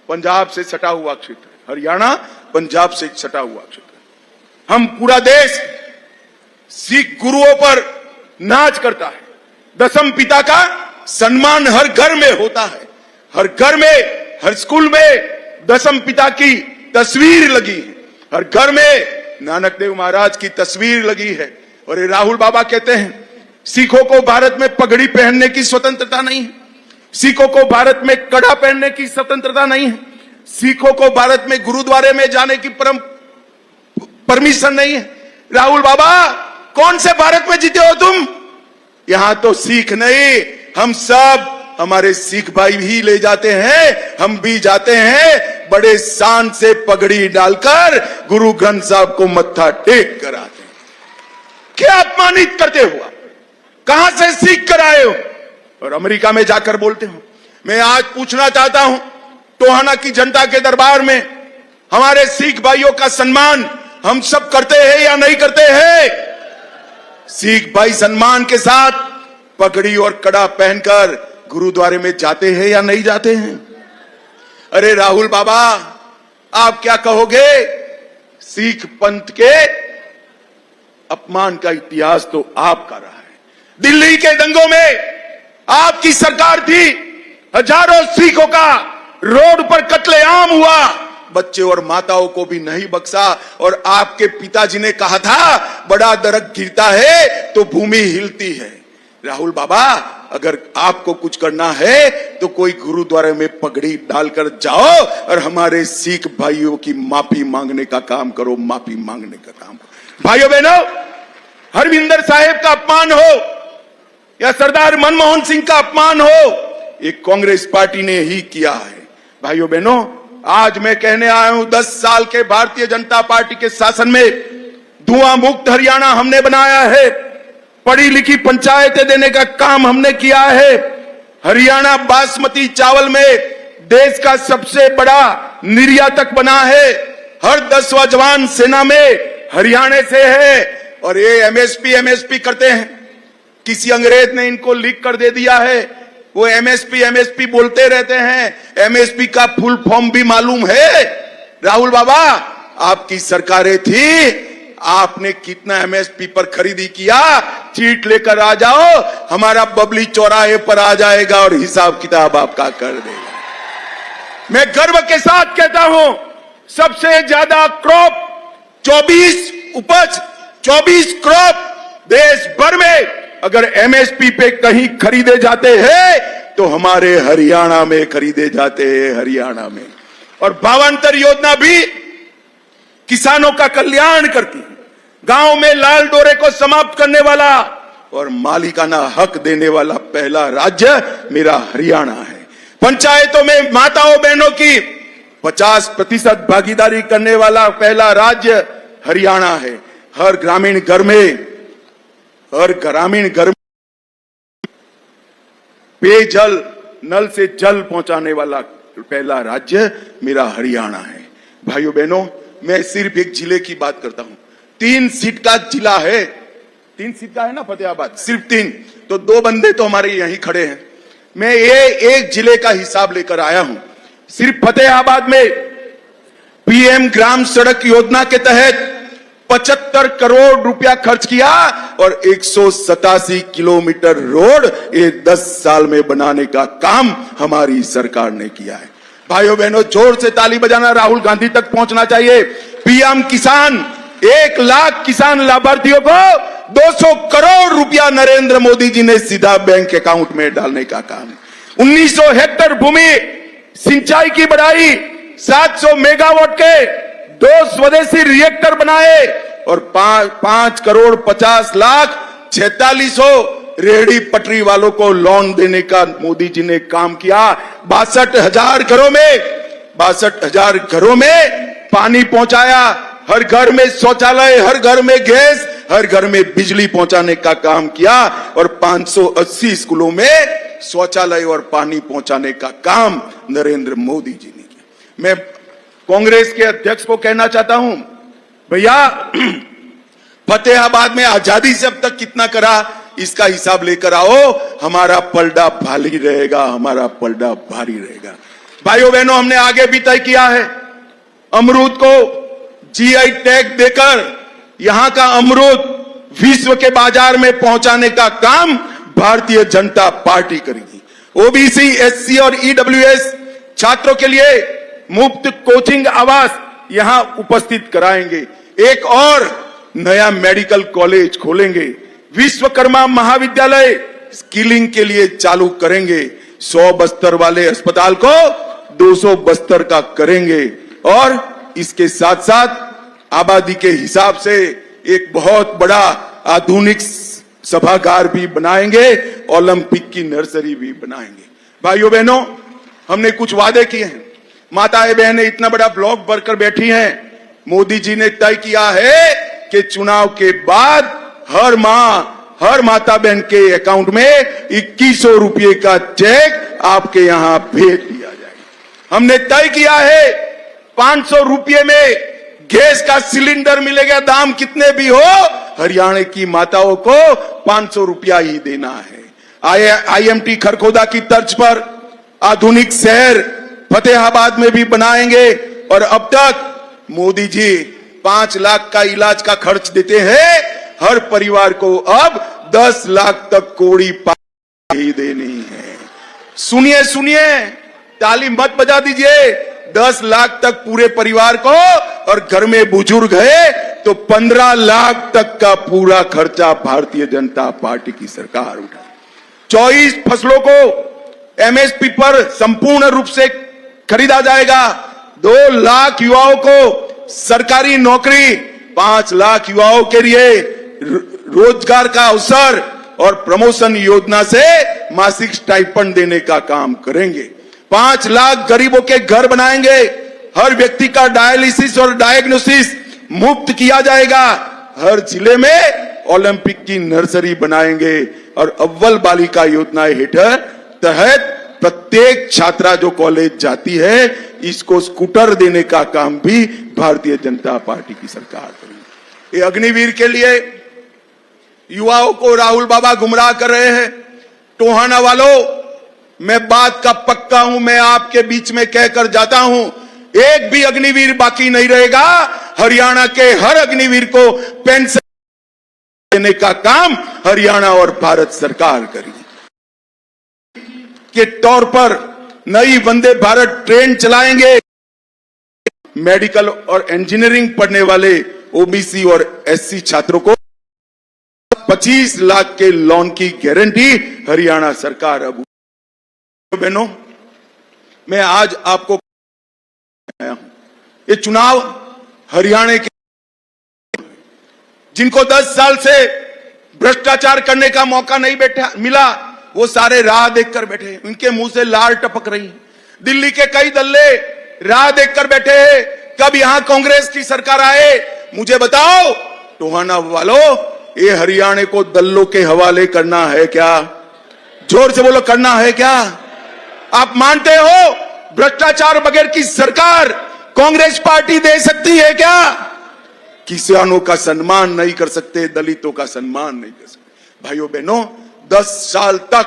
पंजाब से सटा हुआ क्षेत्र है, हरियाणा पंजाब से सटा हुआ क्षेत्र है। हम पूरा देश सिख गुरुओं पर नाच करता है। दशम पिता का सम्मान हर घर में होता है, हर घर में, हर स्कूल में दशम पिता की तस्वीर लगी है, हर घर में नानक देव महाराज की तस्वीर लगी है। और ये राहुल बाबा कहते हैं सिखों को भारत में पगड़ी पहनने की स्वतंत्रता नहीं है, सिखों को भारत में कड़ा पहनने की स्वतंत्रता नहीं है, सिखों को भारत में गुरुद्वारे में जाने की परमिशन नहीं है। राहुल बाबा, कौन से भारत में जीते हो तुम? यहां तो सिख नहीं, हम सब, हमारे सिख भाई भी ले जाते हैं, हम भी जाते हैं, बड़े शान से पगड़ी डालकर गुरु ग्रंथ साहब को मत्था टेक कर आते हैं। क्या अपमानित करते हुआ, कहां से सीख कर आए हो? और अमेरिका में जाकर बोलते हो। मैं आज पूछना चाहता हूं टोहाना की जनता के दरबार में, हमारे सिख भाइयों का सम्मान हम सब करते हैं या नहीं करते हैं? सिख भाई सम्मान के साथ पगड़ी और कड़ा पहनकर गुरुद्वारे में जाते हैं या नहीं जाते हैं? अरे राहुल बाबा, आप क्या कहोगे? सिख पंथ के अपमान का इतिहास तो आपका रहा है। दिल्ली के दंगों में आपकी सरकार थी, हजारों सिखों का रोड पर कत्लेआम हुआ, बच्चे और माताओं को भी नहीं बख्शा। और आपके पिताजी ने कहा था बड़ा दरख्त गिरता है तो भूमि हिलती है। राहुल बाबा, अगर आपको कुछ करना है तो कोई गुरुद्वारे में पगड़ी डालकर जाओ और हमारे सिख भाइयों की माफी मांगने का काम करो, माफी मांगने का काम करो। भाइयों बहनों, हरविंदर साहिब का अपमान हो या सरदार मनमोहन सिंह का अपमान हो, ये कांग्रेस पार्टी ने ही किया है। भाइयों बहनों, आज मैं कहने आया हूं 10 साल के भारतीय जनता पार्टी के शासन में धुआं मुक्त हरियाणा हमने बनाया है, पढ़ी लिखी पंचायतें देने का काम हमने किया है। हरियाणा बासमती चावल में देश का सबसे बड़ा निर्यातक बना है, हर 10वां जवान सेना में हरियाणा से है। और ये एमएसपी करते हैं, किसी अंग्रेज ने इनको लीक कर दे दिया है, वो एमएसपी बोलते रहते हैं। एमएसपी का फुल फॉर्म भी मालूम है? राहुल बाबा, आपकी सरकारें थी, आपने कितना एमएसपी पर खरीदी किया? चीट लेकर आ जाओ, हमारा बबली चौराहे पर आ जाएगा और हिसाब किताब आपका कर देगा। मैं गर्व के साथ कहता हूं, सबसे ज्यादा क्रॉप 24 क्रॉप देश भर में अगर एमएसपी पे कहीं खरीदे जाते हैं तो हमारे हरियाणा में खरीदे जाते हैं, हरियाणा में। और भावांतर योजना भी किसानों का कल्याण करती है, गांव में लाल डोरे को समाप्त करने वाला और मालिकाना हक देने वाला पहला राज्य मेरा हरियाणा है। पंचायतों में माताओं बहनों की 50% भागीदारी करने वाला पहला राज्य हरियाणा है। हर ग्रामीण घर में पेयजल, नल से जल पहुंचाने वाला पहला राज्य मेरा हरियाणा है। भाइयों बहनों, मैं सिर्फ एक जिले की बात करता हूं। 3 सीट का जिला है, 3 सीट का है ना फतेहाबाद, सिर्फ 3, तो 2 बंदे तो हमारे यहीं खड़े हैं। मैं ये एक जिले का हिसाब लेकर आया हूं। सिर्फ फतेहाबाद में पीएम ग्राम सड़क योजना के तहत 75 करोड़ रुपया खर्च किया और 187 किलोमीटर रोड ये 10 साल में बनाने का काम हमारी सरकार ने किया है। भाइयों बहनों, जोर से ताली बजाना, राहुल गांधी तक पहुंचना चाहिए। पीएम किसान, 1 लाख किसान लाभार्थियों को 200 करोड़ रुपया नरेंद्र मोदी जी ने सीधा बैंक अकाउंट में डालने का काम। 1900 हेक्टेयर भूमि सिंचाई की बढ़ाई, 700 मेगावाट के 2 स्वदेशी रिएक्टर बनाए और 5 करोड़ 50 लाख 4600 रेहड़ी पटरी वालों को लोन देने का मोदी जी ने काम किया। 62,000 घरों में पानी पहुंचाया, हर घर में शौचालय, हर घर में गैस, हर घर में बिजली पहुंचाने का काम किया और 580 स्कूलों में शौचालय और पानी पहुंचाने का काम नरेंद्र मोदी जी ने किया। मैं कांग्रेस के अध्यक्ष को कहना चाहता हूं, भैया फतेहाबाद में आजादी से अब तक कितना करा, इसका हिसाब लेकर आओ, हमारा पलड़ा भारी रहेगा, हमारा पलड़ा भारी रहेगा। भाइयों बहनों, हमने आगे भी तय किया है, अमरूद को जीआई टैग देकर यहां का अमरूद विश्व के बाजार में पहुंचाने का काम भारतीय जनता पार्टी करेगी। ओबीसी, एससी और ईडब्ल्यूएस छात्रों के लिए मुफ्त कोचिंग आवास यहां उपस्थित कराएंगे। एक और नया मेडिकल कॉलेज खोलेंगे। विश्वकर्मा महाविद्यालय स्किलिंग के लिए चालू करेंगे। 100 बस्तर वाले अस्पताल को 200 बस्तर का करेंगे और इसके साथ साथ आबादी के हिसाब से एक बहुत बड़ा आधुनिक सभागार भी बनाएंगे, ओलंपिक की नर्सरी भी बनाएंगे। भाइयों बहनों, हमने कुछ वादे किए हैं। माताएं बहनें इतना बड़ा ब्लॉक भरकर बैठी हैं। मोदी जी ने तय किया है कि चुनाव के बाद हर माह, हर माता बहन के अकाउंट में 2100 रुपये का चेक आपके यहां भेज दिया जाएगा। हमने तय किया है 500 रुपये में गैस का सिलेंडर मिलेगा, दाम कितने भी हो, हरियाणा की माताओं को 500 रुपया ही देना है। आईएमटी खरखोदा की तर्ज पर आधुनिक शहर फतेहाबाद में भी बनाएंगे और अब तक मोदी जी 5 लाख का इलाज का खर्च देते हैं। हर परिवार को अब 10 लाख तक कोड़ी ही देनी है। सुनिए सुनिए, ताली मत बजा दीजिए। 10 लाख तक पूरे परिवार को, और घर में बुजुर्ग है तो 15 लाख तक का पूरा खर्चा भारतीय जनता पार्टी की सरकार उठाए। 24 फसलों को एमएसपी पर संपूर्ण रूप से खरीदा जाएगा। 2 लाख युवाओं को सरकारी नौकरी, 5 लाख युवाओं के लिए रोजगार का अवसर और प्रमोशन योजना से मासिक स्टाइपेंड देने का काम करेंगे। 5 लाख गरीबों के घर बनाएंगे। हर व्यक्ति का डायलिसिस और डायग्नोसिस मुफ्त किया जाएगा। हर जिले में ओलंपिक की नर्सरी बनाएंगे और अव्वल बालिका योजना हेठर तहत प्रत्येक छात्रा जो कॉलेज जाती है इसको स्कूटर देने का काम भी भारतीय जनता पार्टी की सरकार करेगी। ये अग्निवीर के लिए युवाओं को राहुल बाबा गुमराह कर रहे हैं। टोहाना वालों, मैं बात का पक्का हूं, मैं आपके बीच में कहकर जाता हूं, एक भी अग्निवीर बाकी नहीं रहेगा। हरियाणा के हर अग्निवीर को पेंशन देने का काम हरियाणा और भारत सरकार करेगी। के तौर पर नई वंदे भारत ट्रेन चलाएंगे। मेडिकल और इंजीनियरिंग पढ़ने वाले ओबीसी और एससी छात्रों को 25 लाख के लोन की गारंटी हरियाणा सरकार। अब बहनों, मैं आज आपको आया हूं, ये चुनाव हरियाणा के जिनको 10 साल से भ्रष्टाचार करने का मौका नहीं मिला, वो सारे राह देखकर बैठे, उनके मुंह से लार टपक रही। दिल्ली के कई दल्ले राह देखकर बैठे हैं, कब यहां कांग्रेस की सरकार आए। मुझे बताओ टोहाना वालों, ये हरियाणा को दल्लों के हवाले करना है क्या? जोर से बोलो, करना है क्या? आप मानते हो भ्रष्टाचार बगैर की सरकार कांग्रेस पार्टी दे सकती है क्या? किसानों का सम्मान नहीं कर सकते, दलितों का सम्मान नहीं कर सकते। भाइयों बहनों, 10 साल तक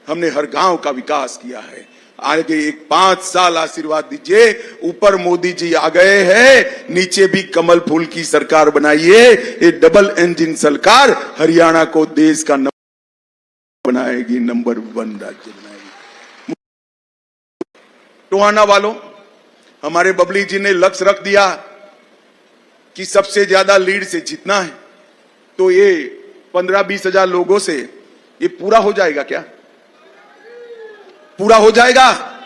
हमने हर गांव का विकास किया है। आगे एक 5 साल आशीर्वाद दीजिए। ऊपर मोदी जी आ गए हैं, नीचे भी कमल फूल की सरकार बनाइए। ये डबल इंजन सरकार हरियाणा को देश का बनाएगी, नंबर 1 राज्य बनाएगी। टोहाना वालों, हमारे बबली जी ने लक्ष्य रख दिया कि सबसे ज्यादा लीड से जीतना है, तो ये 15-20 हजार लोगों से ये पूरा हो जाएगा क्या? पूरा हो जाएगा?